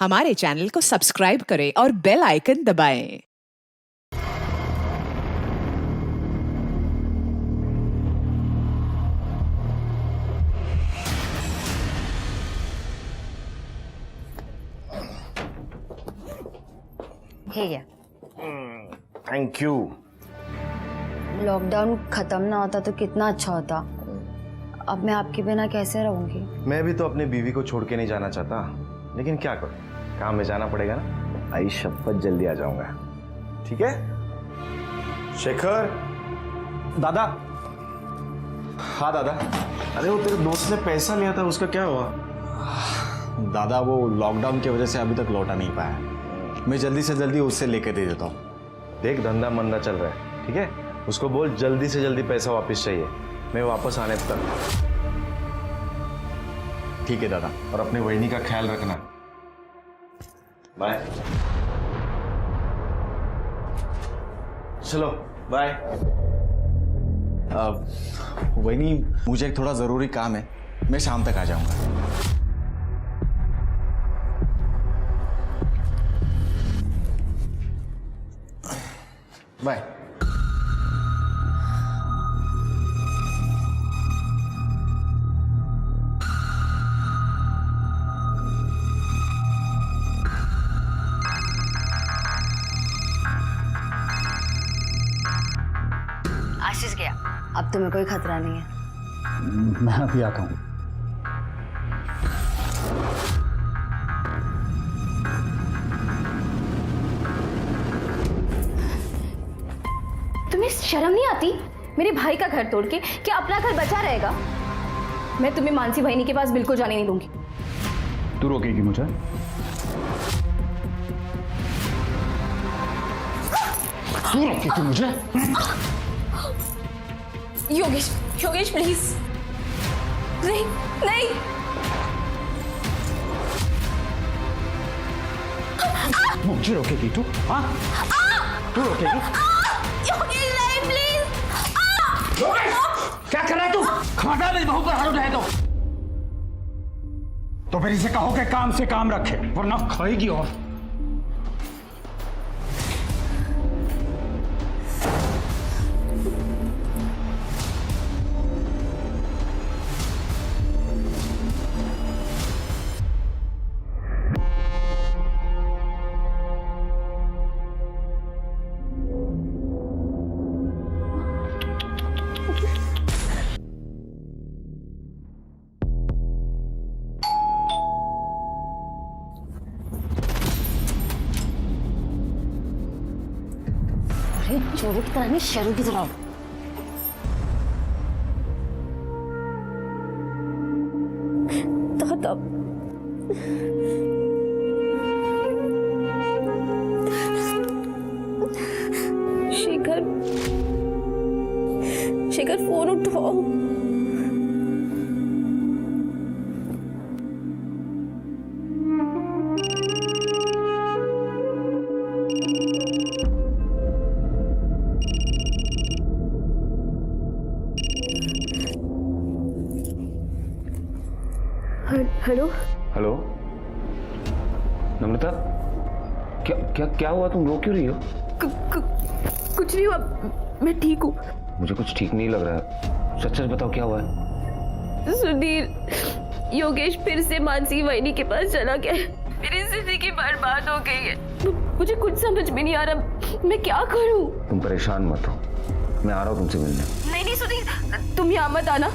हमारे चैनल को सब्सक्राइब करें और बेल आइकन दबाएं। हे गया। Thank you. लॉकडाउन खत्म ना होता तो कितना अच्छा होता। अब मैं आपके बिना कैसे रहूंगी। मैं भी तो अपनी बीवी को छोड़ के नहीं जाना चाहता, लेकिन क्या करूं, काम में जाना पड़ेगा ना। आई शपथ जल्दी आ जाऊंगा, ठीक है? शेखर दादा। हाँ दादा। अरे वो तेरे दोस्त ने पैसा लिया था, उसका क्या हुआ? दादा वो लॉकडाउन की वजह से अभी तक लौटा नहीं पाया। मैं जल्दी से जल्दी उससे लेके दे देता हूँ। देख धंधा मंदा चल रहा है, ठीक है? उसको बोल जल्दी से जल्दी पैसा वापस चाहिए, मैं वापस आने तक। ठीक है दादा। और अपनी वहिनी का ख्याल रखना। बाय। चलो बाय। वही मुझे एक थोड़ा जरूरी काम है, मैं शाम तक आ जाऊंगा। बाय। आशीष गया, अब तुम्हें कोई खतरा नहीं है। मैं अभी आता हूँ। तुम्हें शर्म नहीं आती? मेरे भाई का घर तोड़ के क्या अपना घर बचा रहेगा? मैं तुम्हें मानसी बहनी के पास बिल्कुल जाने नहीं दूंगी। तू रोकेगी मुझे? तू रोकेगी मुझे? योगेश, योगेश प्लीज। नहीं नहीं। मुझे रोकेगी तू? हाँ, तू रोकेगी? योगेश नहीं प्लीज। क्या कर रहा है तू? खमाटा मेरी बहू पर हाथ उठाए तो फिर इसे कहो कि काम से काम रखे, वरना खाएगी। और चोरी की तरह नहीं, शरू की तरह। दादा, शेखर, शेखर फोन उठाओ। हेलो हेलो नम्रता, क्या क्या क्या हुआ? तुम रो क्यों रही हो? कुछ नहीं हुआ, मैं ठीक हूँ। मुझे कुछ ठीक नहीं लग रहा है, सच सच बताओ क्या हुआ है? सुधीर, योगेश फिर से मानसी वहिनी के पास चला गया है। मेरी जिंदगी बर्बाद हो गई है। मुझे कुछ समझ में नहीं आ रहा, मैं क्या करूँ? तुम परेशान मत हो, मैं आ रहा हूँ तुमसे मिलने। नहीं नहीं सुधीर, तुम यहाँ मत आना,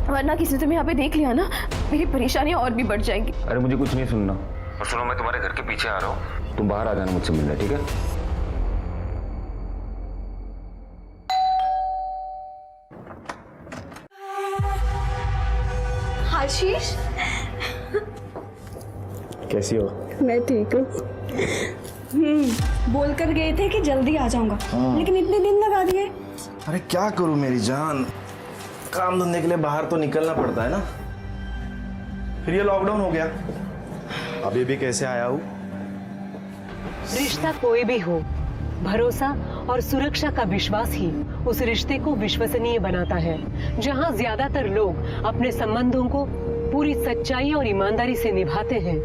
वरना किसी ने तुम्हें यहाँ पे देख लिया ना, मेरी परेशानियां और भी बढ़ जाएंगी। अरे मुझे कुछ नहीं सुनना। और सुनो, मैं तुम्हारे घर के पीछे आ रहा हूँ, तुम बाहर आ जाना मुझसे मिलने, ठीक है? आशीष, कैसी हो? मैं ठीक हूँ। बोल कर गए थे कि जल्दी आ जाऊंगा, लेकिन इतने दिन लगा दिए। अरे क्या करूं मेरी जान, काम धंधे के लिए बाहर तो निकलना पड़ता है ना। फिर ये लॉकडाउन हो गया, अभी भी कैसे आया हूँ। रिश्ता कोई भी हो, भरोसा और सुरक्षा का विश्वास ही उस रिश्ते को विश्वसनीय बनाता है। जहां ज्यादातर लोग अपने संबंधों को पूरी सच्चाई और ईमानदारी से निभाते हैं,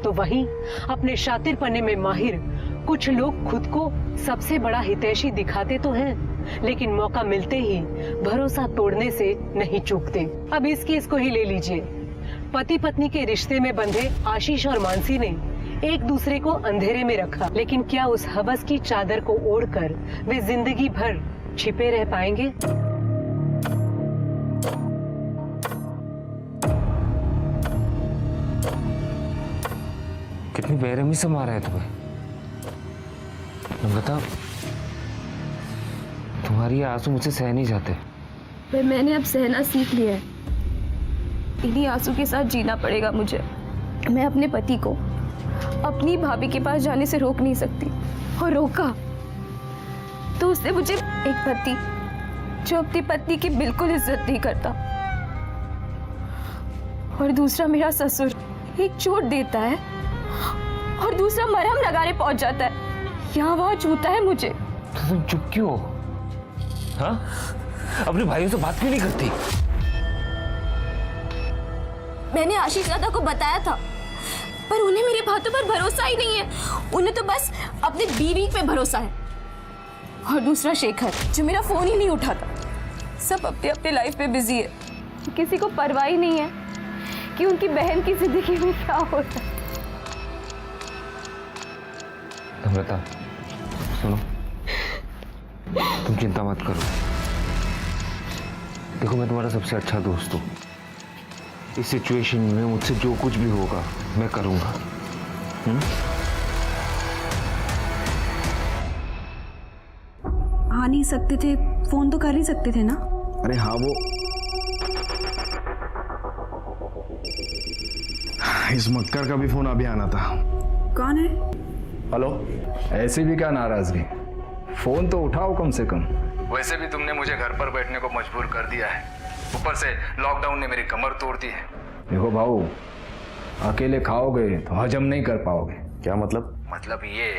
तो वहीं अपने शातिर पन्ने में माहिर कुछ लोग खुद को सबसे बड़ा हितैषी दिखाते तो हैं, लेकिन मौका मिलते ही भरोसा तोड़ने से नहीं चूकते। अब इस केस को ही ले लीजिए। पति पत्नी के रिश्ते में बंधे आशीष और मानसी ने एक दूसरे को अंधेरे में रखा, लेकिन क्या उस हवस की चादर को ओढ़कर वे जिंदगी भर छिपे रह पाएंगे? कितनी बेरहमी से मारा है तुम्हें। बता, तुम्हारी आंसू मुझसे सह नहीं जाते। पर मैंने अब सहना सीख लिया है। इन्हीं आंसू के साथ जीना पड़ेगा मुझे। मैं अपने पति को अपनी भाभी के पास जाने से रोक नहीं सकती, और रोका तो उसने मुझे एक पति जो अपनी पत्नी की बिल्कुल इज्जत नहीं करता, और दूसरा मेरा ससुर एक चोट देता है और दूसरा मरहम लगाने पहुंच जाता है। यहाँ वहाँ छूता है मुझे। तो तुम चुप क्यों हो? हाँ, अपने भाइयों से बात क्यों नहीं करती? मैंने आशीष दादा को बताया था, पर उन्हें मेरी बातों पर भरोसा ही नहीं है। उन्हें तो बस अपनी बीवी पे भरोसा है। और दूसरा शेखर, जो मेरा फोन ही नहीं उठाता। सब अपने अपने लाइफ में बिजी है। किसी को परवाह ही नहीं है कि उनकी बहन की जिंदगी में क्या होता है। नम्रता, सुनो, तुम चिंता मत करो। देखो, मैं तुम्हारा सबसे अच्छा दोस्त हूँ। इस सिचुएशन में मुझसे जो कुछ भी होगा मैं करूँगा। आ नहीं सकते थे, फोन तो कर ही सकते थे ना। अरे हाँ, वो इस मक्कर का भी फोन अभी आना था। कौन है? हेलो। ऐसी भी क्या नाराजगी, फोन तो उठाओ कम से कम। वैसे भी तुमने मुझे घर पर बैठने को मजबूर कर दिया है, ऊपर से लॉकडाउन ने मेरी कमर तोड़ दी है। देखो भाऊ, अकेले खाओगे तो हजम नहीं कर पाओगे। क्या मतलब? मतलब ये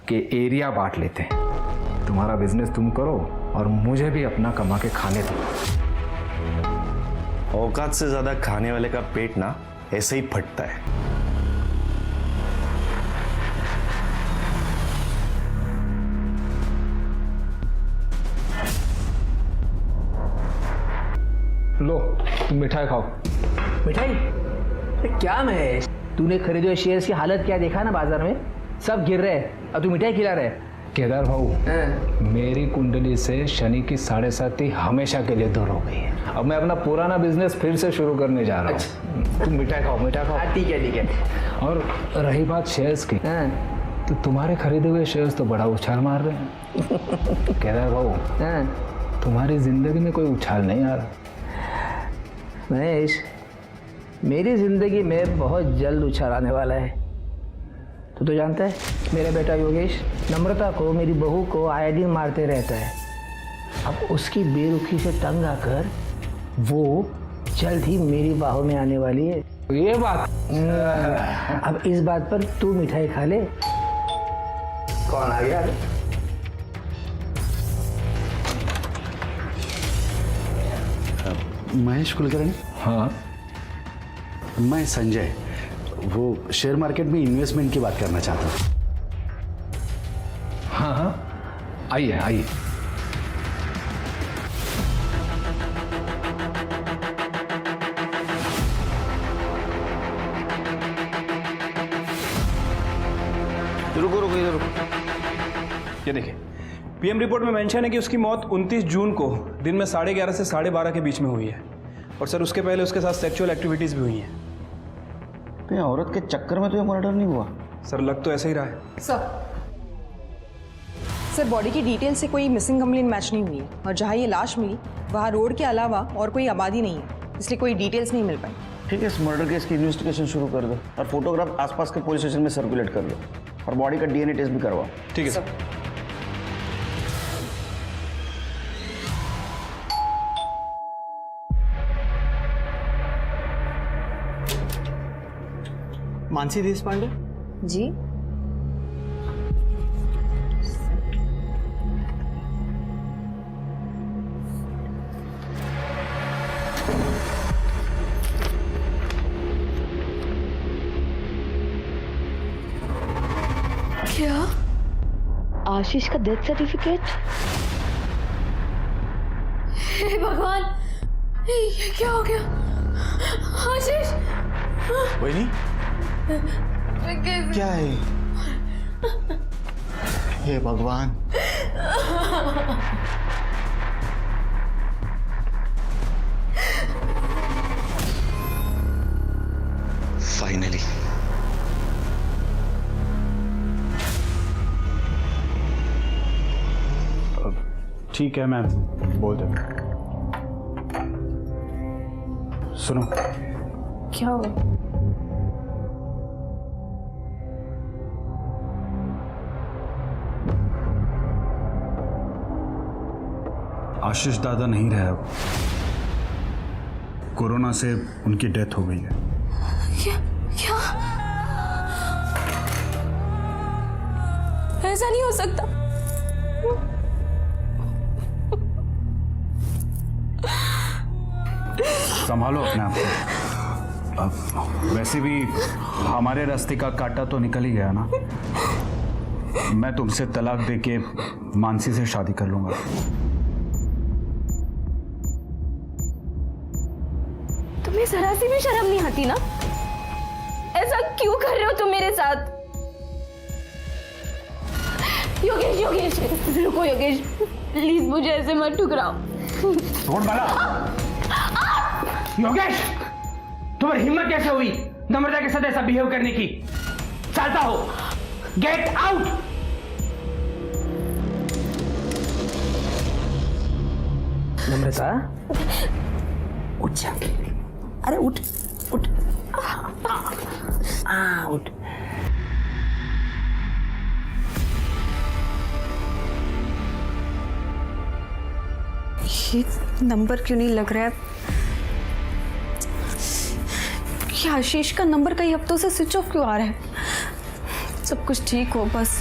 कि एरिया बांट लेते हैं। तुम्हारा बिजनेस तुम करो और मुझे भी अपना कमा के खाने दो। औकात से ज्यादा खाने वाले का पेट ना ऐसे ही फटता है। लो, तुम मिठाई खाओ। मिठाई? क्या महेश, तूने खरीदे हुए शेयर्स की हालत क्या देखा ना बाजार में? सब गिर रहे हैं और तू मिठाई खिला रहे। केदार भाऊ, मेरी कुंडली से शनि की 7.5 हमेशा के लिए दूर हो गई है। अब मैं अपना पुराना बिजनेस फिर से शुरू करने जा रहा हूँ। तुम मिठाई खाओ, मिठाई खाओ। ठीक है ठीक है। और रही बात शेयर्स की, तो तुम्हारे खरीदे हुए शेयर्स तो बड़ा उछाल मार रहे हैं। केदार भाऊ, तुम्हारी जिंदगी में कोई उछाल नहीं आ रहा। महेश, मेरी जिंदगी में बहुत जल्द उछाल आने वाला है। तो जानता है, मेरा बेटा योगेश नम्रता को, मेरी बहू को आए दिन मारते रहता है। अब उसकी बेरुखी से तंग आकर वो जल्द ही मेरी बाहों में आने वाली है। ये बात, अब इस बात पर तू मिठाई खा ले। कौन आ गया? महेश कुलकर्णी। हाँ, मैं संजय, वो शेयर मार्केट में इन्वेस्टमेंट की बात करना चाहता हूँ। हाँ हाँ, आइए आइए। रुको रुको, इधर रुको। ये देखिए, पीएम रिपोर्ट में मेंशन है कि उसकी मौत 29 जून को दिन में 11:30 से 12:30 के बीच में हुई है। और सर, उसके पहले उसके साथ सेक्सुअल एक्टिविटीज भी हुई हैं। तो ये औरत के चक्कर में तो ये मर्डर नहीं हुआ? सर, लग तो ऐसा ही रहा है। सर बॉडी की डिटेल से कोई मिसिंग कंप्लेंट मैच नहीं हुई है, और जहाँ ये लाश मिली वहाँ रोड के अलावा और कोई आबादी नहीं है, इसलिए कोई डिटेल्स नहीं मिल पाई। ठीक है, इस मर्डर केस की इन्वेस्टिगेशन शुरू कर दो और फोटोग्राफ आसपास के पुलिस स्टेशन में सर्कुलेट कर दो और बॉडी का डीएनए टेस्ट भी करवाओ। ठीक है सर। मानसी देशपांडे जी? क्या? आशीष का डेथ सर्टिफिकेट? हे भगवान, ये क्या हो गया? आशीष! वही क्या है? हे भगवान! फाइनली ठीक है मैम, बोल दे। सुनो, क्या हुआ? आशीष दादा नहीं रहे अब। कोरोना से उनकी डेथ हो गई है। क्या? क्या? ऐसा नहीं हो सकता। संभालो अपने आप को। अब वैसे भी हमारे रास्ते का कांटा तो निकल ही गया ना। मैं तुमसे तलाक देके मानसी से शादी कर लूंगा। तुम्हें जरा सी भी शर्म नहीं आती ना? ऐसा क्यों कर रहे हो तुम मेरे साथ? योगेश, योगेश, रुको योगेश, प्लीज मुझे ऐसे मत ठुकराओ। छोड़ बाला। योगेश, तुम्हारी हिम्मत कैसे हुई नम्रता के साथ ऐसा बिहेव करने की? चाहता हो गेट आउट। नम्रता, उठ जा। अरे उठ उठ, उठ। ये नंबर क्यों नहीं लग रहा है? ये आशीष का नंबर कई हफ्तों से स्विच ऑफ क्यों आ रहा है? सब कुछ ठीक हो बस।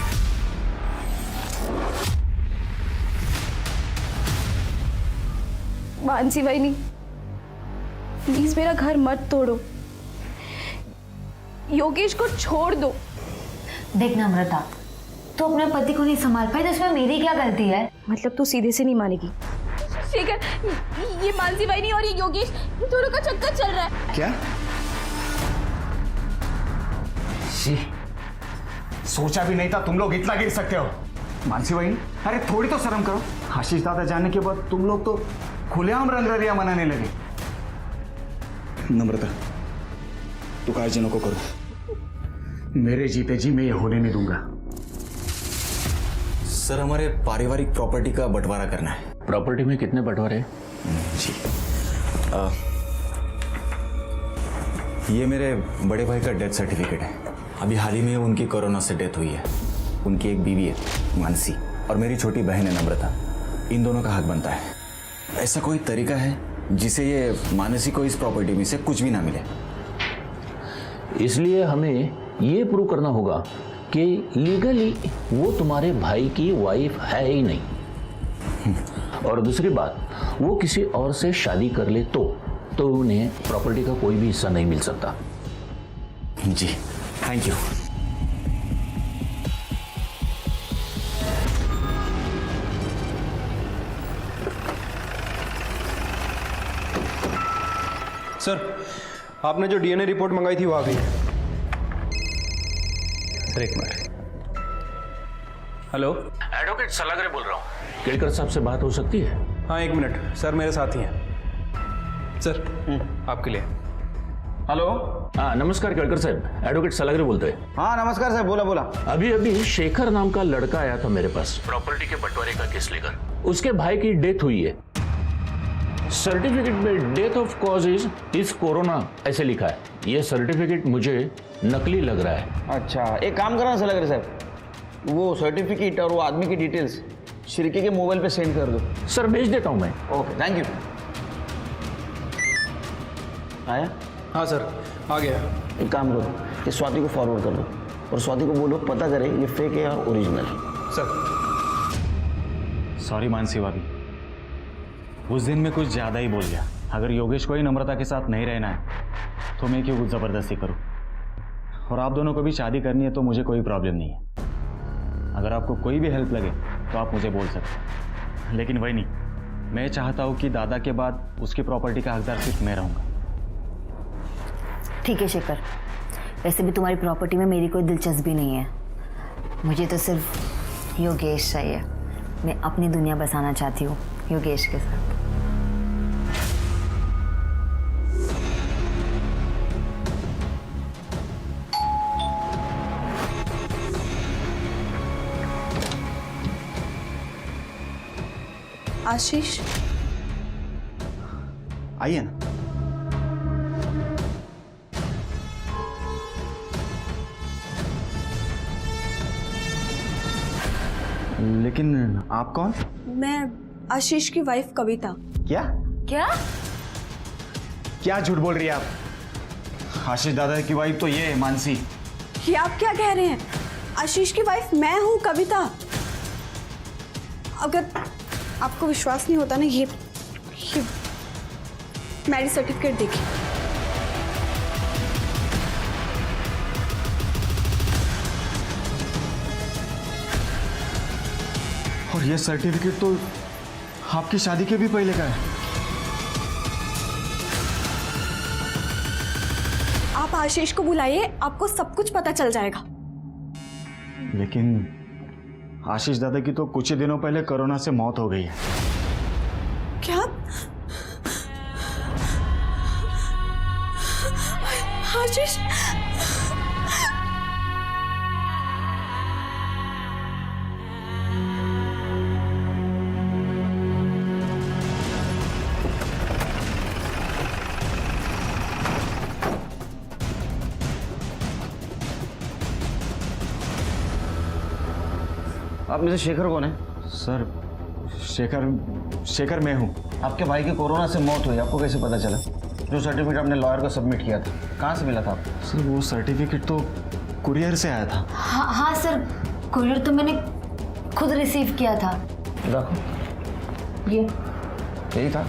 मानसी भाई नहीं, प्लीज मेरा घर मत तोड़ो। योगेश को छोड़ दो। देख नम्रता, तू अपने पति को नहीं संभाल पाई तो इसमें मेरी क्या गलती है? मतलब तू सीधे से नहीं मानेगी? शेखर, ये मानसी भाई नहीं और ये योगेश, दोनों का चक्कर चल रहा है। क्या? सोचा भी नहीं था तुम लोग इतना गिर सकते हो। मानसी बहन, अरे थोड़ी तो शर्म करो। आशीष दादा जाने के बाद तुम लोग तो खुलेआम रंगरलियां मनाने लगे। नम्रता, तू काजी नको करो। मेरे जीते जी मैं ये होने नहीं दूंगा। सर, हमारे पारिवारिक प्रॉपर्टी का बंटवारा करना है। प्रॉपर्टी में कितने बंटवारे? जी, ये मेरे बड़े भाई का डेथ सर्टिफिकेट है। अभी हाल ही में उनकी कोरोना से डेथ हुई है। उनकी एक बीवी है मानसी और मेरी छोटी बहन है नम्रता। इन दोनों का हक बनता है। ऐसा कोई तरीका है जिसे ये मानसी को इस प्रॉपर्टी में से कुछ भी ना मिले? इसलिए हमें ये प्रूव करना होगा कि लीगली वो तुम्हारे भाई की वाइफ है ही नहीं। और दूसरी बात, वो किसी और से शादी कर ले तो उन्हें प्रॉपर्टी का कोई भी हिस्सा नहीं मिल सकता। जी, थैंक यू। सर, आपने जो डीएनए रिपोर्ट मंगाई थी वो आ गई है। एक मिनट। हेलो, एडवोकेट सलागरे बोल रहा हूँ। केड़कर साहब से बात हो सकती है? हाँ, एक मिनट सर, मेरे साथ ही हैं। सर, आपके लिए। हेलो। हाँ, नमस्कार केड़कर साहब, एडवोकेट सलागरे बोलते हैं। हाँ नमस्कार सर, बोला बोला। अभी शेखर नाम का लड़का आया था मेरे पास प्रॉपर्टी के बंटवारे का केस लेकर। उसके भाई की डेथ हुई है। सर्टिफिकेट में death of cause is corona ऐसे लिखा है। ये सर्टिफिकेट मुझे नकली लग रहा है। अच्छा, एक काम करना सलागरे साहब, वो सर्टिफिकेट और वो आदमी की डिटेल्स श्रीकी के मोबाइल पे सेंड कर दो। सर, भेज देता हूँ मैं। Okay, thank you. आया? हाँ सर, आ गया। एक काम करो, ये स्वाति को फॉरवर्ड कर दो और स्वाति को बोलो पता करे ये फेक है या ओरिजिनल। सर। सॉरी मानसी भाभी, उस दिन मैं कुछ ज़्यादा ही बोल गया। अगर योगेश को ही नम्रता के साथ नहीं रहना है तो मैं क्यों कुछ ज़बरदस्ती करूं? और आप दोनों को भी शादी करनी है तो मुझे कोई प्रॉब्लम नहीं है। अगर आपको कोई भी हेल्प लगे तो आप मुझे बोल सकते हैं, लेकिन वही नहीं, मैं चाहता हूँ कि दादा के बाद उसकी प्रॉपर्टी का हकदार सिर्फ मैं रहूँगा। ठीक है शेखर, वैसे भी तुम्हारी प्रॉपर्टी में मेरी कोई दिलचस्पी नहीं है। मुझे तो सिर्फ योगेश चाहिए। मैं अपनी दुनिया बसाना चाहती हूँ योगेश के साथ। आशीष, आइए ना। लेकिन आप कौन? मैं आशीष की वाइफ कविता। क्या क्या क्या झूठ बोल रही है आप? आशीष दादा की वाइफ तो ये है मानसी। ये आप क्या कह रहे हैं? आशीष की वाइफ मैं हूँ कविता। अगर आपको विश्वास नहीं होता ना, ये मैरिज सर्टिफिकेट देखिए। और ये सर्टिफिकेट तो आपकी शादी के भी पहले का है। आप आशीष को बुलाइए, आपको सब कुछ पता चल जाएगा। लेकिन आशीष दादा की तो कुछ ही दिनों पहले कोरोना से मौत हो गई है। क्या? आशीष, आप में से शेखर कौन है? सर शेखर मैं हूँ। आपके भाई की कोरोना से मौत हुई, आपको कैसे पता चला? जो सर्टिफिकेट आपने लॉयर को सबमिट किया था, कहाँ से मिला था आपको? सर वो सर्टिफिकेट तो कुरियर से आया था। हाँ सर, कुरियर तो मैंने खुद रिसीव किया था। देखो ये यही था।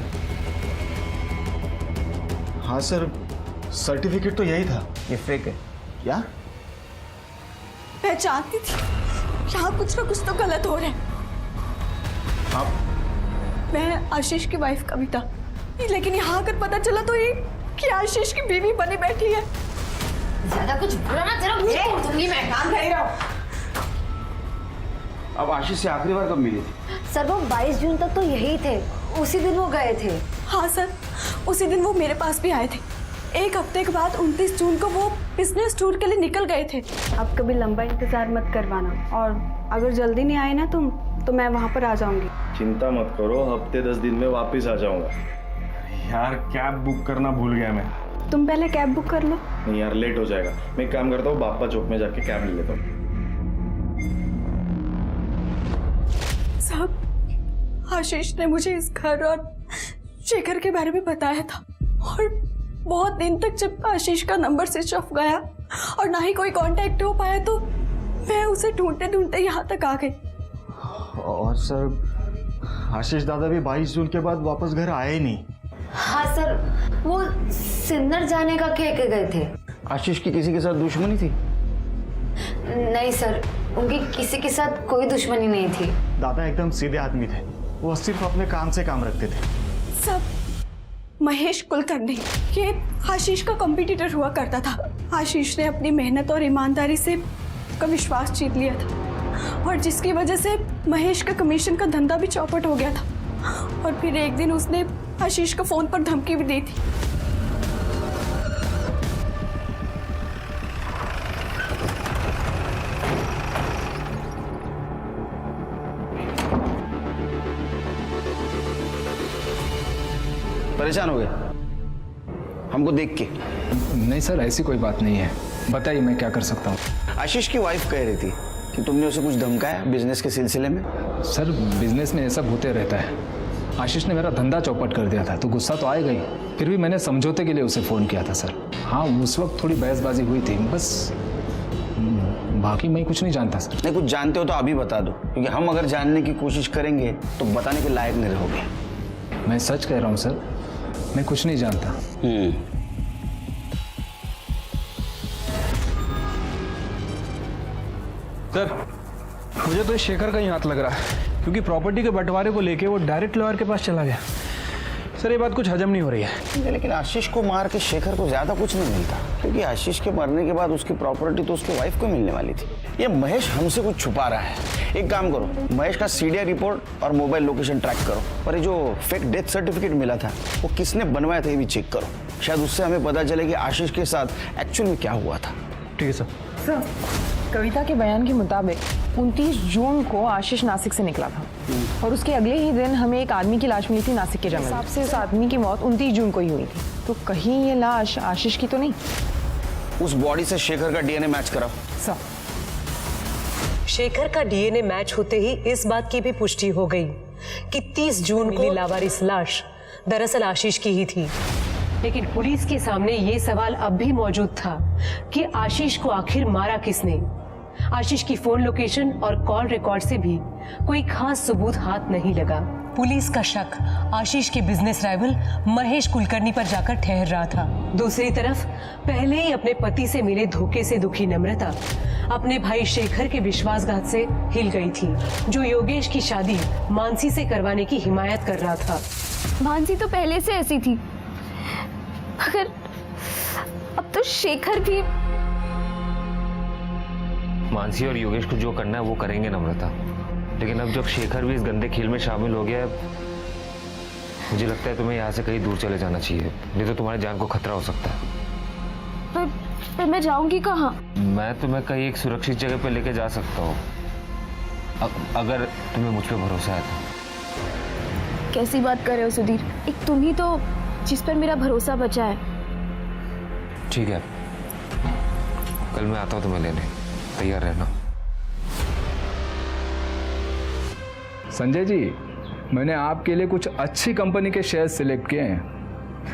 हाँ सर, सर्टिफिकेट तो यही था। ये फेक है क्या? मैं जानती थी यहाँ कुछ ना कुछ तो गलत हो रहा है। आप? मैं आशीष की वाइफ कविता, लेकिन यहाँ आकर पता चला तो ये कि आशीष की बीवी बनी बैठी है। ज्यादा कुछ बुरा ना तेरा दूंगी मैं। काम कर रहा हूँ। अब आशीष से आखिरी बार कब मिली थी? सर वो 22 जून तक तो यही थे, उसी दिन वो गए थे। हाँ सर, उसी दिन वो मेरे पास भी आए थे। एक हफ्ते के बाद 29 जून को वो बिजनेस टूर के लिए निकल गए थे। अब कभी लंबा इंतजार मत करवाना, और अगर जल्दी नहीं आए ना तुम तो मैं वहाँ पर आ जाऊंगी। चिंता मत करो, हफ्ते 10 दिन में वापस आ जाऊंगा। यार कैब बुक करना भूल गया मैं। तुम पहले कैब बुक कर लो। नहीं यार, लेट हो जाएगा। मैं एक काम करता हूँ, बाप्पा चौक में जाके कैब ले लेता हूँ। साहब, आशीष ने मुझे इस घर और शेखर के बारे में बताया था, और बहुत दिन तक जब आशीष का नंबर स्विच ऑफ गया और ना ही कोई कांटेक्ट हो पाया, तो मैं उसे ढूंढते ढूंढते यहाँ तक आ गई। और सर आशीष दादा भी 22 जून के बाद वापस घर आए ही नहीं। हाँ सर, वो सिन्नर जाने का कह के गए थे। आशीष की किसी के साथ दुश्मनी थी? नहीं सर, उनकी किसी के साथ कोई दुश्मनी नहीं थी। दादा एकदम सीधे आदमी थे, वो सिर्फ अपने काम से काम रखते थे। सब महेश कुलकर्णी, ये आशीष का कॉम्पिटिटर हुआ करता था। आशीष ने अपनी मेहनत और ईमानदारी से उसका विश्वास जीत लिया था, और जिसकी वजह से महेश का कमीशन का धंधा भी चौपट हो गया था। और फिर एक दिन उसने आशीष को फोन पर धमकी भी दी थी। परेशान हो गए हमको देख के? नहीं सर, ऐसी कोई बात नहीं है, बताइए मैं क्या कर सकता हूँ। आशीष की वाइफ कह रही थी कि तुमने उसे कुछ धमकाया बिजनेस के सिलसिले में। सर बिजनेस में ये सब होते रहता है। आशीष ने मेरा धंधा चौपट कर दिया था तो गुस्सा तो आएगा ही, फिर भी मैंने समझौते के लिए उसे फ़ोन किया था सर। हाँ उस वक्त थोड़ी बहसबाजी हुई थी बस, बाकी मैं कुछ नहीं जानता सर। नहीं, कुछ जानते हो तो अभी बता दो, क्योंकि हम अगर जानने की कोशिश करेंगे तो बताने के लायक नहीं रहोगे। मैं सच कह रहा हूँ सर, मैं कुछ नहीं जानता। सर मुझे तो इस शेखर का ही हाथ लग रहा है, क्योंकि प्रॉपर्टी के बंटवारे को लेके वो डायरेक्ट लॉयर के पास चला गया। सर ये बात कुछ हजम नहीं हो रही है। लेकिन आशीष को मार के शेखर को ज्यादा कुछ नहीं मिलता, क्योंकि आशीष के मरने के बाद उसकी प्रॉपर्टी तो उसकी वाइफ को मिलने वाली थी। ये महेश हमसे कुछ छुपा रहा है। एक काम करो, महेश का सीडीआर रिपोर्ट और मोबाइल लोकेशन ट्रैक करो, और ये जो फेक डेथ सर्टिफिकेट मिला था वो किसने बनवाया था ये भी चेक करो। शायद उससे हमें पता चले कि आशीष के साथ एक्चुअल में क्या हुआ था। ठीक है सर। सर, कविता के बयान के मुताबिक 29 जून को आशीष नासिक से निकला था और उसके अगले ही दिन हमें एक आदमी की लाश मिली थी नासिक के जंगल। हिसाब से उस आदमी की मौत 29 जून को ही हुई थी, तो कहीं ये लाश आशीष की तो नहीं? उस बॉडी से शेखर का डीएनए मैच कराओ। सर, शेखर का डीएनए मैच होते ही इस बात की भी पुष्टि हो गई कि 30 जून को लावारिस लाश दरअसल आशीष की ही थी। लेकिन पुलिस के सामने ये सवाल अब भी मौजूद था कि आशीष को आखिर मारा किसने। आशीष की फोन लोकेशन और कॉल रिकॉर्ड से भी कोई खास सबूत हाथ नहीं लगा। पुलिस का शक आशीष के बिजनेस राइवल महेश कुलकर्णी पर जाकर ठहर रहा था। दूसरी तरफ पहले ही अपने पति से मिले धोखे से दुखी नम्रता अपने भाई शेखर के विश्वासघात से हिल गई थी, जो योगेश की शादी मानसी से करवाने की हिमायत कर रहा था। मानसी तो पहले से ऐसी थी, मगर अब तो शेखर भी। मानसी और योगेश को जो करना है वो करेंगे नम्रता, लेकिन अब जब शेखर भी इस गंदे खेल में शामिल हो गया है, मुझे लगता है तुम्हें यहाँ से कहीं दूर चले जाना चाहिए, नहीं तो तुम्हारी जान को खतरा हो सकता है। पर मैं जाऊंगी कहाँ? मैं तुम्हें कहीं एक सुरक्षित जगह पे लेके जा सकता हूँ, अगर तुम्हें मुझ पे भरोसा है तो। कैसी बात कर रहे हो सुधीर? एक तुम ही तो जिस पर मेरा भरोसा बचा है। ठीक है, कल मैं आता हूँ तुम्हें लेने, तैयार रहना। संजय जी, मैंने आपके लिए कुछ अच्छी कंपनी के शेयर सिलेक्ट किए हैं।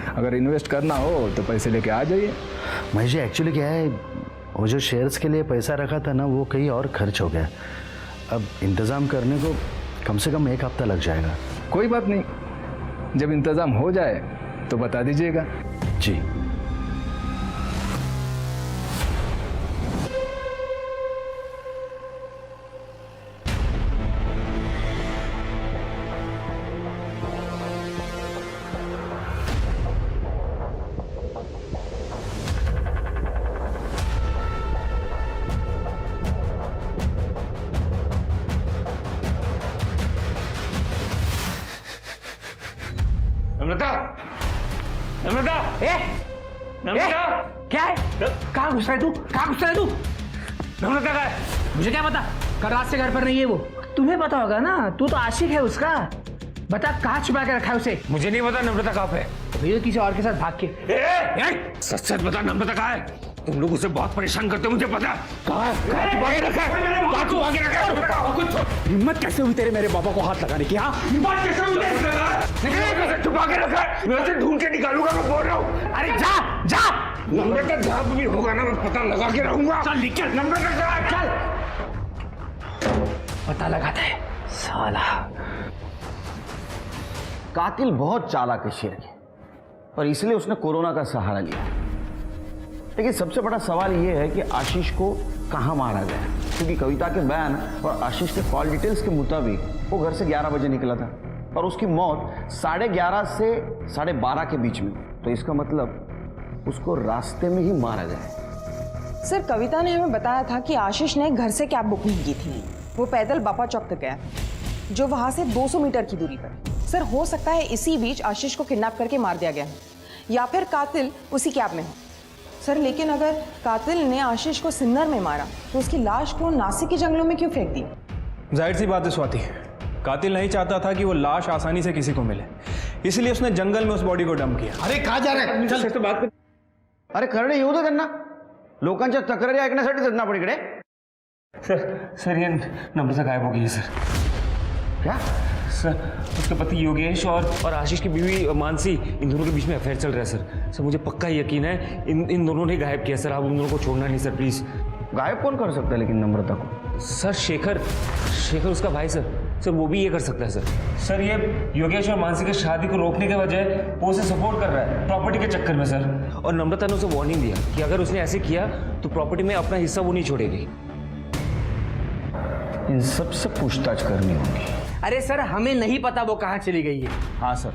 अगर इन्वेस्ट करना हो तो पैसे लेके आ जाइए। महेश जी, एक्चुअली क्या है, वो जो शेयर्स के लिए पैसा रखा था ना, वो कहीं और खर्च हो गया। अब इंतज़ाम करने को कम से कम 1 हफ्ता लग जाएगा। कोई बात नहीं, जब इंतज़ाम हो जाए तो बता दीजिएगा। जी। नम्रता, नम्रता, नम्रता, क्या है? कहाँ घुस रहा है तू? कहाँ घुस रहा है तू? नम्रता का है? मुझे क्या पता, कल रात से घर पर नहीं है वो। तुम्हें पता होगा ना, तू तो आशिक है उसका। बता कहाँ छुपा के रखा है उसे? मुझे नहीं पता नम्रता कहाँ पे है। भैया किसी और के साथ भाग के। सच सच बता नम्रता कहाँ है? तुम लोग उसे बहुत परेशान करते हो, मुझे पता। कहाँ छुपा के रखा है? कहाँ छुपा के रखा है? हिम्मत कैसे हुई तेरे मेरे बाबा को हाथ लगाने की? हाँ, हिम्मत कैसे हुई? छुपा के रखा है, मैं उसे ढूंढ के निकालूंगा, मैं बोल रहा हूँ। अरे जा जा। नम्रता जहाँ भी होगा ना, मैं पता लगा के रहूंगा। चल निकल। नम्रता कहाँ है? चल पता लगाता है साला। कातिल बहुत चालाक है शेर के, और इसलिए उसने कोरोना का सहारा लिया। लेकिन सबसे बड़ा सवाल यह है कि आशीष को कहाँ मारा गया, क्योंकि कविता के बयान और आशीष के कॉल डिटेल्स के मुताबिक वो घर से 11 बजे निकला था और उसकी मौत 11:30 से 12:30 के बीच में। तो इसका मतलब उसको रास्ते में ही मारा गया। सर, कविता ने हमें बताया था कि आशीष ने घर से कैब बुक नहीं की थी। वो पैदल बापा चौक तक गया, जो वहां से 200 मीटर की दूरी पर। सर, हो सकता है इसी बीच आशीष को किडनैप करके मार दिया गया हो, या फिर कातिल उसी कैब में हो। सर, लेकिन अगर कातिल ने आशीष को सिन्नर में मारा तो उसकी लाश को नासिक के जंगलों में क्यों फेंक दी? जाहिर सी बात है स्वाति, कातिल नहीं चाहता था कि वो लाश आसानी से किसी को मिले, इसलिए उसने जंगल में उस बॉडी को डंप किया। अरे कहाँ जा रहे हैं? चल तो बात कर। अरे करणे येऊ दे त्यांना, लोकांच्या तक्रारी ऐकण्यासाठीच आहेत ना आपण इकडे। सर ये नम्रता गायब हो गई है सर। क्या सर? उसके पति योगेश और आशीष की बीवी मानसी, इन दोनों के बीच में अफेयर चल रहा है सर। सर मुझे पक्का यकीन है इन दोनों ने गायब किया सर। आप उन दोनों को छोड़ना नहीं सर, प्लीज। गायब कौन कर सकता है लेकिन नम्रता को? सर शेखर उसका भाई सर वो भी ये कर सकता है सर। सर ये योगेश और मानसी की शादी को रोकने के बजाय वो उसे सपोर्ट कर रहा है प्रॉपर्टी के चक्कर में सर। और नम्रता ने उसे वार्निंग दिया कि अगर उसने ऐसे किया तो प्रॉपर्टी में अपना हिस्सा वो नहीं छोड़ेगी। इन सब से पूछताछ करनी होगी। अरे सर, हमें नहीं पता वो कहाँ चली गई है। हाँ सर,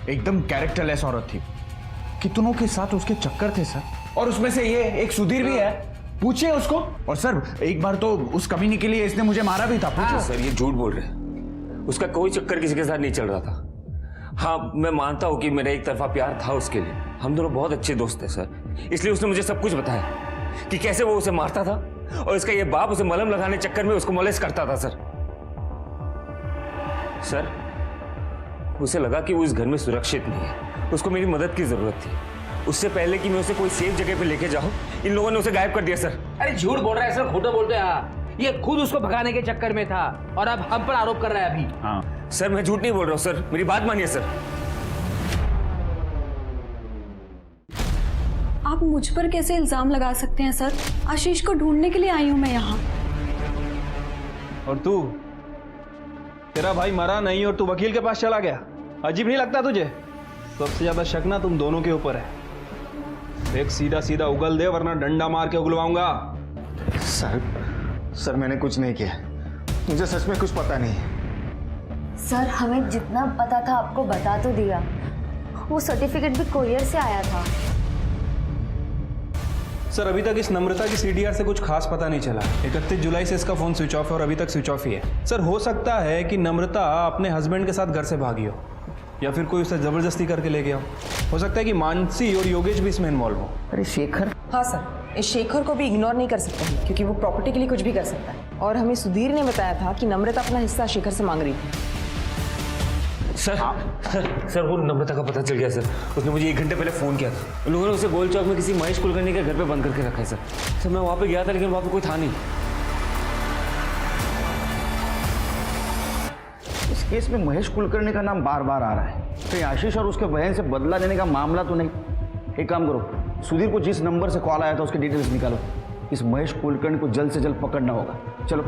एकदम कैरेक्टरलेस औरत थी। कितनों के साथ उसके चक्कर थे सर, और उसमें से ये एक सुधीर भी है, पूछिए उसको। और सर एक बार तो उस कमीनी के लिए इसने मुझे मारा भी था, पूछिए। सर ये झूठ बोल रहे हैं, उसका कोई चक्कर किसी के साथ नहीं चल रहा था। हाँ मैं मानता हूँ कि मेरा एक तरफा प्यार था उसके लिए, हम दोनों बहुत अच्छे दोस्त थे सर, इसलिए उसने मुझे सब कुछ बताया कि कैसे वो उसे मारता था और इसका ये बाप उसे मलहम लगाने चक्कर में उसको मोलेस्ट करता था। सर उसे लगा कि वो इस घर में सुरक्षित नहीं है, उसको मेरी मदद की जरूरत थी। उससे पहले कि मैं उसे कोई सेफ जगह पे लेके जाऊं, इन लोगों ने उसे गायब कर दिया सर। अरे झूठ बोल रहा है सर, खोटा बोलते हैं। ये खुद उसको भगाने के चक्कर में था और अब हम पर आरोप कर रहा है अभी। हाँ सर मैं झूठ नहीं बोल रहा हूँ सर, मेरी बात मानिए सर। आप मुझ पर कैसे इल्जाम लगा सकते हैं सर? आशीष को ढूंढने के लिए आई हूं मैं यहाँ। और तू, तेरा भाई मरा नहीं और तू वकील के पास चला गया, अजीब नहीं लगता तुझे? सबसे ज्यादा शक ना तुम दोनों के ऊपर है। एक सीधा सीधा उगल दे वरना डंडा मार के उगलवाऊंगा। सर मैंने कुछ नहीं किया, मुझे सच में कुछ पता नहीं। सर हमें जितना पता था आपको बता तो दिया। वो सर्टिफिकेट भी कोरियर से आया था। सर अभी तक इस नम्रता की सीडीआर से कुछ खास पता नहीं चला। 31 जुलाई से इसका फोन स्विच ऑफ है और अभी तक स्विच ऑफ ही है। सर हो सकता है कि नम्रता अपने हस्बैंड के साथ घर से भागी हो या फिर कोई उसे जबरदस्ती करके ले गया हो सकता है कि मानसी और योगेश भी इसमें इन्वॉल्व हो। अरे शेखर? हाँ सर, इस शेखर को भी इग्नोर नहीं कर सकते हैं क्योंकि वो प्रॉपर्टी के लिए कुछ भी कर सकता है। और हमें सुधीर ने बताया था कि नम्रता अपना हिस्सा शेखर से मांग रही थी। सर वो नम्रता का पता चल गया सर, उसने मुझे 1 घंटे पहले फोन किया था। लोगों ने उसे गोल चौक में किसी महेश कुलकर्णी के घर पे बंद करके रखा है सर। मैं वहां पे गया था लेकिन वहां पे कोई था नहीं। इस केस में महेश कुलकर्णी का नाम बार बार आ रहा है, कहीं आशीष और उसके बहन से बदला लेने का मामला तो नहीं? एक काम करो, सुधीर को जिस नंबर से कॉल आया था उसके डिटेल्स निकालो। इस महेश कुलकर्णी को जल्द से जल्द पकड़ना होगा। चलो।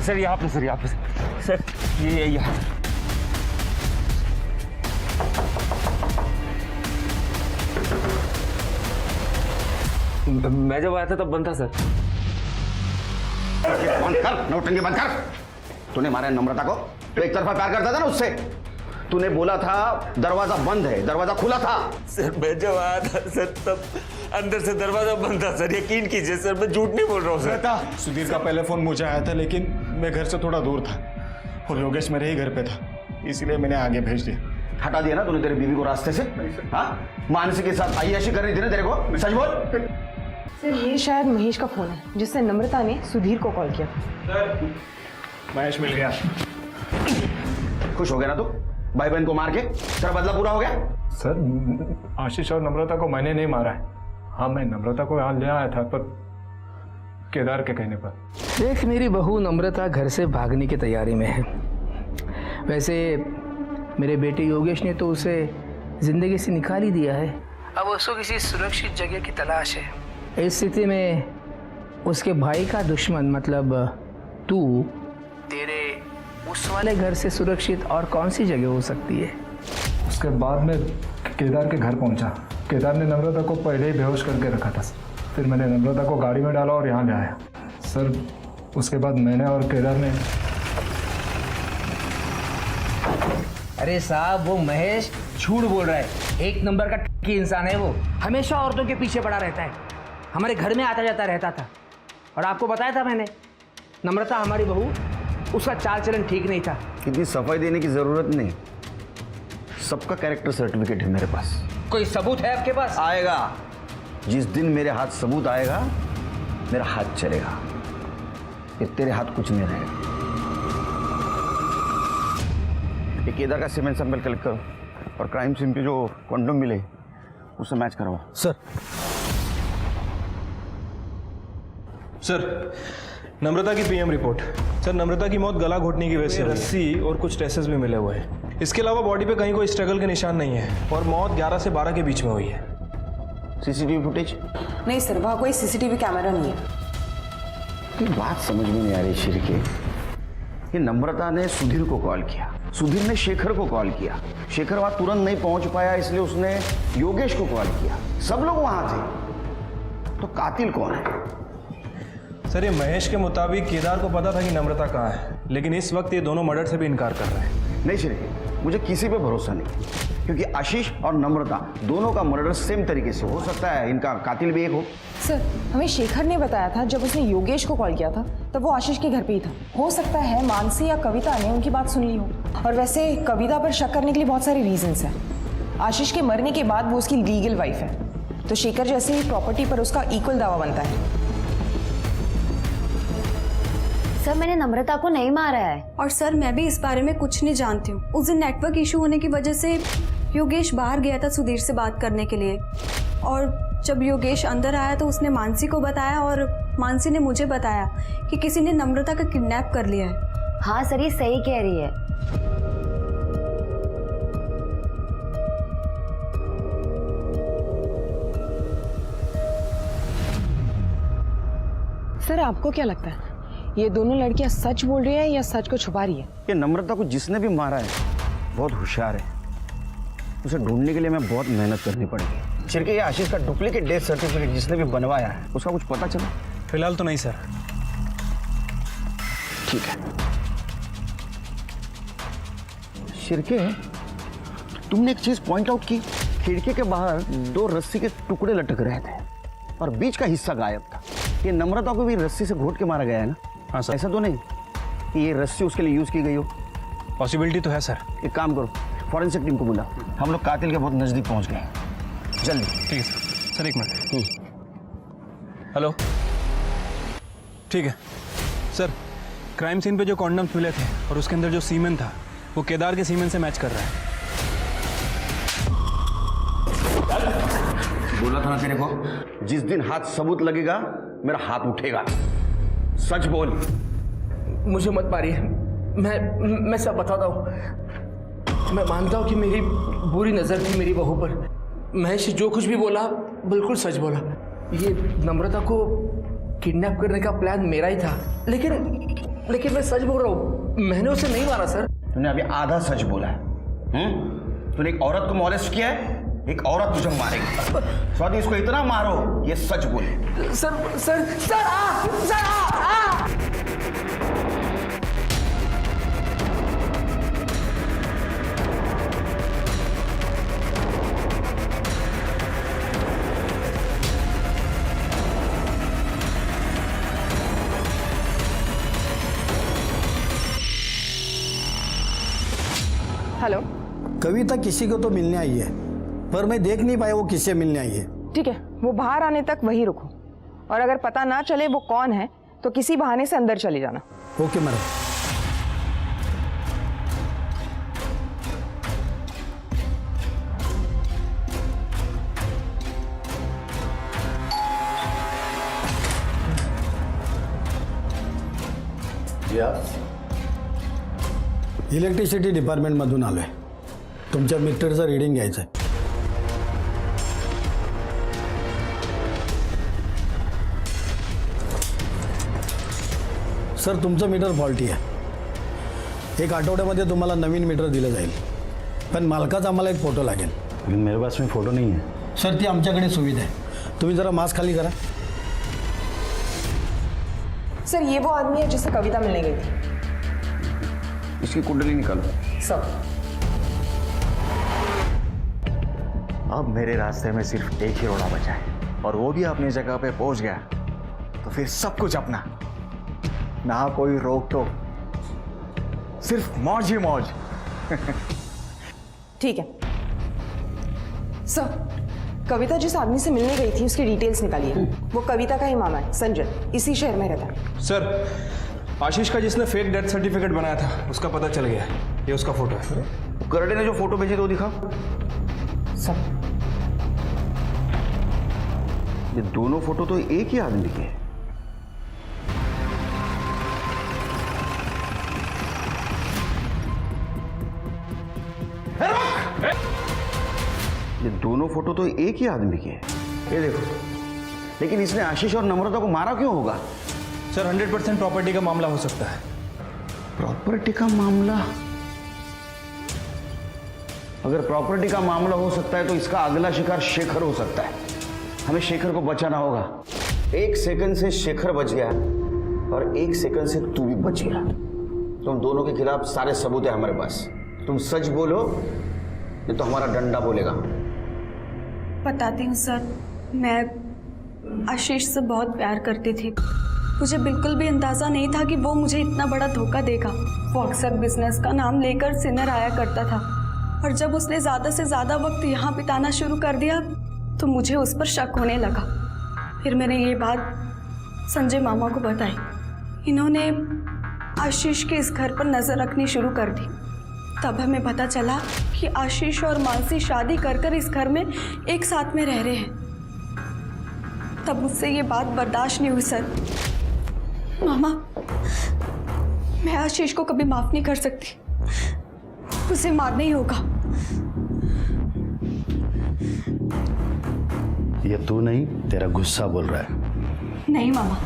सर यहाँ पे सर ये यहाँ। मैं जब आया था तब बंद था सर। बंद कर, नौटंकी बंद कर। तूने मारा नम्रता को? तो एक तरफा प्यार करता था ना उससे। तूने बोला था दरवाजा बंद है, दरवाजा खुला था। सर मैं जब आया था सर तब अंदर से दरवाजा बंद था सर, यकीन कीजिए सर, मैं झूठ नहीं बोल रहा हूँ सर। सुधीर का पहले फोन मुझे आया था लेकिन मैं घर से थोड़ा दूर था और योगेश मेरे ही घर पे था, इसीलिए मैंने आगे भेज दिया। हटा दिया ना तूने तेरी बीवी को रास्ते से? हाँ, मानसी के साथ आय्याशी करनी थी ना तेरे को? सच बोल। सर ये शायद महेश का फोन है जिससे नम्रता ने सुधीर को कॉल किया। सर महेश मिल गया। खुश हो गया ना तू? भाई बहन को मार के तेरा बदला पूरा हो गया? सर आशीष और नम्रता को मैंने नहीं मारा है। हाँ मैं नम्रता को यहाँ ले आया था पर केदार के कहने पर। देख, मेरी बहू नम्रता घर से भागने की तैयारी में है। वैसे मेरे बेटे योगेश ने तो उसे जिंदगी से निकाल ही दिया है। अब उसको किसी सुरक्षित जगह की तलाश है। इस स्थिति में उसके भाई का दुश्मन मतलब तू, तेरे उस वाले घर से सुरक्षित और कौन सी जगह हो सकती है? उसके बाद में केदार के घर पहुंचा। केदार ने नम्रता को पहले ही बेहोश करके रखा था। फिर मैंने नम्रता को गाड़ी में डाला और यहाँ ले आया सर। उसके बाद मैंने और केदार ने। अरे साहब, वो महेश झूठ बोल रहा है। एक नंबर का ठगी इंसान है वो। हमेशा औरतों के पीछे पड़ा रहता है। हमारे घर में आता जाता रहता था। और आपको बताया था मैंने, नम्रता हमारी बहू, उसका चाल चलन ठीक नहीं था। इतनी सफाई देने की जरूरत नहीं, सबका कैरेक्टर सर्टिफिकेट है मेरे पास। कोई सबूत है आपके पास? आएगा। जिस दिन मेरे हाथ सबूत आएगा मेरा हाथ चलेगा, ये तेरे हाथ कुछ नहीं रहेगा। ये केदार का सीमेंट सैंपल कलेक्ट करो और क्राइम सीन पे जो कॉन्डम मिले उसे मैच करवाओ। सर नम्रता की पीएम रिपोर्ट। सर, नम्रता की मौत गला घोटने की वजह से रस्सी और कुछ ट्रेसेस भी मिले हुए हैं। इसके अलावा बॉडी पे कहीं कोई स्ट्रगल के निशान नहीं है और मौत 11 से 12 के बीच में हुई है। CCTV footage? नहीं सर, वहाँ कोई सीसीटीवी कैमरा नहीं है। की बात समझ में नहीं आ रही शिरके। ये नम्रता ने सुधीर को कॉल किया, सुधीर ने शेखर को कॉल किया, शेखर वहां तुरंत नहीं पहुंच पाया इसलिए उसने योगेश को कॉल किया। सब लोग वहां थे, तो कातिल कौन है? सर, ये महेश के मुताबिक केदार को पता था कि नम्रता कहाँ है, लेकिन इस वक्त ये दोनों मर्डर से भी इनकार कर रहे हैं। नहीं शिरके, मुझे किसी पे भरोसा नहीं, क्योंकि आशीष और नम्रता दोनों का मर्डर सेम तरीके से हो सकता है, इनका कातिल भी एक हो। सर, हमें शेखर ने बताया था जब उसने योगेश को कॉल किया था तब वो आशीष के घर पे ही था। हो सकता है मानसी या कविता ने उनकी बात सुन ली हो। और वैसे कविता पर शक करने के लिए बहुत सारे रीजंस हैं। आशीष के मरने के बाद वो उसकी लीगल वाइफ है, तो शेखर जैसे ही प्रॉपर्टी पर उसका इक्वल दावा बनता है। सर, मैंने नम्रता को नहीं मारा है। और सर, मैं भी इस बारे में कुछ नहीं जानती हूँ। उस दिन नेटवर्क इशू होने की वजह से योगेश बाहर गया था सुधीर से बात करने के लिए, और जब योगेश अंदर आया तो उसने मानसी को बताया और मानसी ने मुझे बताया कि किसी ने नम्रता का किडनैप कर लिया है। हाँ सर, ये सही कह रही है। सर, आपको क्या लगता है ये दोनों लड़कियां सच बोल रही है या सच को छुपा रही है? ये नम्रता को जिसने भी मारा है बहुत होशियार है, उसे ढूंढने के लिए मैं बहुत मेहनत करनी पड़ेगी। शिरके, ये आशीष का डुप्लीकेट डेथ सर्टिफिकेट जिसने भी बनवाया है उसका कुछ पता चला? फिलहाल तो नहीं सर। ठीक है शिरके, तुमने एक चीज पॉइंट आउट की, खिड़की के बाहर 2 रस्सी के टुकड़े लटक रहे थे और बीच का हिस्सा गायब था। ये नम्रता को भी रस्सी से घोट के मारा गया है ना? हाँ सर। ऐसा तो नहीं कि ये रस्सी उसके लिए यूज की गई हो? पॉसिबिलिटी तो है सर। एक काम करो, फॉरेंसिक टीम को बुला, हम लोग कातिल के बहुत नजदीक पहुंच गए, जल्दी। ठीक है सर। सर, एक मिनट। हेलो, ठीक है सर। क्राइम सीन पे जो कॉन्डम्स मिले थे और उसके अंदर जो सीमेन था वो केदार के सीमेन से मैच कर रहा है। बोला था ना तेरे को, जिस दिन हाथ सबूत लगेगा मेरा हाथ उठेगा। सच बोल। मुझे मत मारिए, मैं सब बताता हूँ। मैं मानता हूँ कि मेरी बुरी नज़र थी मेरी बहू पर। महेश जो कुछ भी बोला बिल्कुल सच बोला। ये नम्रता को किडनैप करने का प्लान मेरा ही था, लेकिन मैं सच बोल रहा हूँ, मैंने उसे नहीं मारा सर। तूने अभी आधा सच बोला है। तूने एक औरत को मॉलेस्ट किया है, एक औरत तुझे मारेगी। स्वाति, इसको इतना मारो ये सच बोले। सर सर सर आ, सर आ। हेलो, कविता किसी को तो मिलने आई है, पर मैं देख नहीं पाया वो किससे मिलने आई है। ठीक है, वो बाहर आने तक वहीं रुको, और अगर पता ना चले वो कौन है तो किसी बहाने से अंदर चले जाना। Okay madam. इलेक्ट्रिसिटी डिपार्टमेंटमधून आलोय, तुमच्या मीटरचं रीडिंग घ्यायचं आहे। सर, तुमचं मीटर फॉल्टी आहे। 1 आठवड्यामध्ये तुम्हाला नवीन मीटर दिलं जाईल, पण मालकाचा आम्हाला एक फोटो लागेल। लेकिन मेरे पास में फोटो नहीं है। सर, ती आमच्याकडे सुविधा आहे, तुम्ही जरा मास्क खाली करा। सर, ये वो आदमी है जिससे कविता मिलने गई थी। इसकी कुंडली निकालो। सब। अब मेरे रास्ते में सिर्फ एक ही रोड़ा बचा है, और वो भी अपनी जगह पे पहुंच गया तो फिर सब कुछ अपना, ना कोई रोक टोक, सिर्फ मौज ही मौज। ठीक है सर, कविता जिस आदमी से मिलने गई थी उसकी डिटेल्स निकालिए। वो कविता का ही मामा है, संजय, इसी शहर में रहता है। सर, आशीष का जिसने फेक डेथ सर्टिफिकेट बनाया था उसका पता चल गया, ये उसका फोटो है। करडे ने जो फोटो भेजी तो दिखा। सब। ये दोनों फोटो तो एक ही आदमी के हैं। दोनों फोटो तो एक ही आदमी के हैं। ये देखो, लेकिन इसने आशीष और नम्रता को मारा क्यों होगा? सर 100% प्रॉपर्टी का मामला हो सकता है। प्रॉपर्टी का मामला? अगर प्रॉपर्टी का मामला हो सकता है तो इसका अगला शिकार शेखर हो सकता है। हमें शेखर को बचाना होगा। 1 सेकंड से शेखर बच गया और 1 सेकंड से तू भी बच गया। तुम दोनों के खिलाफ सारे सबूत है हमारे पास। तुम सच बोलो, नहीं तो हमारा डंडा बोलेगा। बताती हूँ सर, मैं आशीष से बहुत प्यार करती थी। मुझे बिल्कुल भी अंदाज़ा नहीं था कि वो मुझे इतना बड़ा धोखा देगा। वो अक्सर बिजनेस का नाम लेकर सिनर आया करता था, और जब उसने ज़्यादा से ज़्यादा वक्त यहाँ बिताना शुरू कर दिया तो मुझे उस पर शक होने लगा। फिर मैंने ये बात संजय मामा को बताई। इन्होंने आशीष के इस घर पर नज़र रखनी शुरू कर दी। तब हमें पता चला कि आशीष और मानसी शादी कर इस घर में एक साथ में रह रहे हैं। तब मुझसे ये बात बर्दाश्त नहीं हुई सर। मामा, मैं आशीष को कभी माफ नहीं कर सकती। उसे मारना ही होगा। ये तू नहीं, तेरा गुस्सा बोल रहा है। नहीं मामा,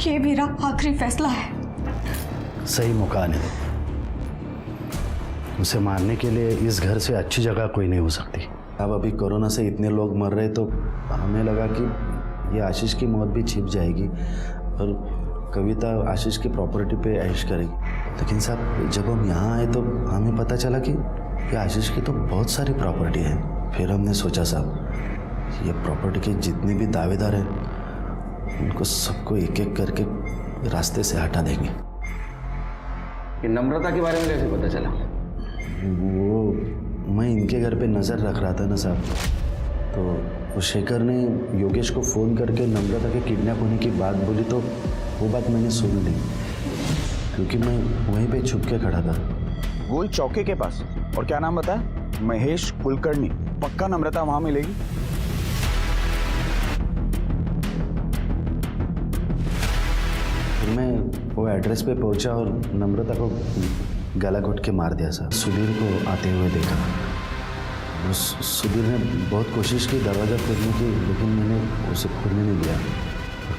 ये मेरा आखिरी फैसला है। सही मौका नहीं। उसे मारने के लिए इस घर से अच्छी जगह कोई नहीं हो सकती। अब अभी कोरोना से इतने लोग मर रहे तो हमें लगा कि ये आशीष की मौत भी छिप जाएगी और कविता आशीष की प्रॉपर्टी पे ऐश करेगी। लेकिन साहब, जब हम यहाँ आए तो हमें पता चला कि ये आशीष की तो बहुत सारी प्रॉपर्टी है। फिर हमने सोचा साहब, ये प्रॉपर्टी के जितने भी दावेदार हैं उनको सबको एक एक करके रास्ते से हटा देंगे। ये नम्रता के बारे में कैसे पता चला? वो मैं इनके घर पे नज़र रख रहा था ना साहब, तो वो शेखर ने योगेश को फ़ोन करके नम्रता के किडनैप होने की बात बोली, तो वो बात मैंने सुन ली क्योंकि मैं वहीं पे छुप के खड़ा था। गोल चौके के पास। और क्या नाम बताया? महेश कुलकर्णी। पक्का नम्रता वहाँ मिलेगी? मैं वो एड्रेस पे पहुंचा और नम्रता को गला घोट के मार दिया सर। सुधीर को आते हुए देखा। सुधीर ने बहुत कोशिश की दरवाज़ा खोलने की, लेकिन मैंने उसे खोलने नहीं दिया।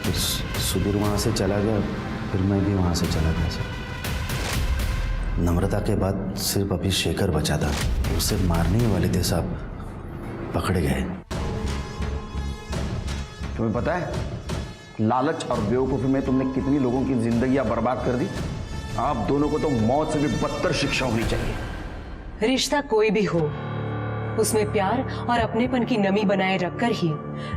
फिर सुधीर वहाँ से चला गया, फिर मैं भी वहाँ से चला गया सर। नम्रता के बाद सिर्फ अभी शेखर बचा था। उसे मारने ही वाले थे साहब, पकड़े गए। तुम्हें पता है, लालच और बेवकूफ़ी में तुमने कितनी लोगों की जिंदगियां बर्बाद कर दी। आप दोनों को तो मौत से भी बदतर शिक्षा होनी चाहिए। रिश्ता कोई भी हो, उसमें प्यार और अपनेपन की नमी बनाए रखकर ही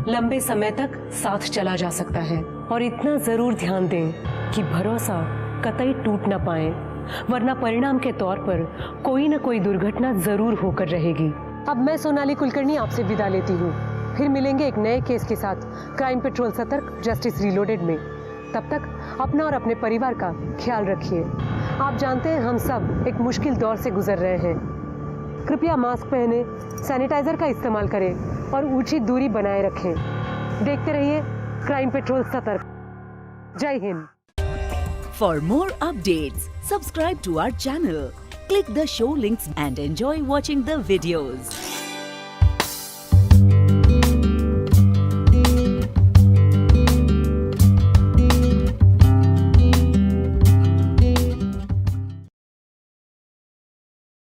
लंबे समय तक साथ चला जा सकता है। और इतना जरूर ध्यान दें कि भरोसा कतई टूट न पाए, वरना परिणाम के तौर पर कोई न कोई दुर्घटना जरूर होकर रहेगी। अब मैं सोनाली कुलकर्णी आपसे विदा लेती हूँ। फिर मिलेंगे एक नए केस के साथ क्राइम पेट्रोल सतर्क जस्टिस रीलोडेड में। तब तक अपना और अपने परिवार का ख्याल रखिए। आप जानते हैं हम सब एक मुश्किल दौर से गुजर रहे हैं। कृपया मास्क पहने, सैनिटाइजर का इस्तेमाल करें और उचित दूरी बनाए रखें। देखते रहिए क्राइम पेट्रोल सतर्क। जय Hind. For more updates, subscribe to our channel, click the show links and enjoy watching the videos.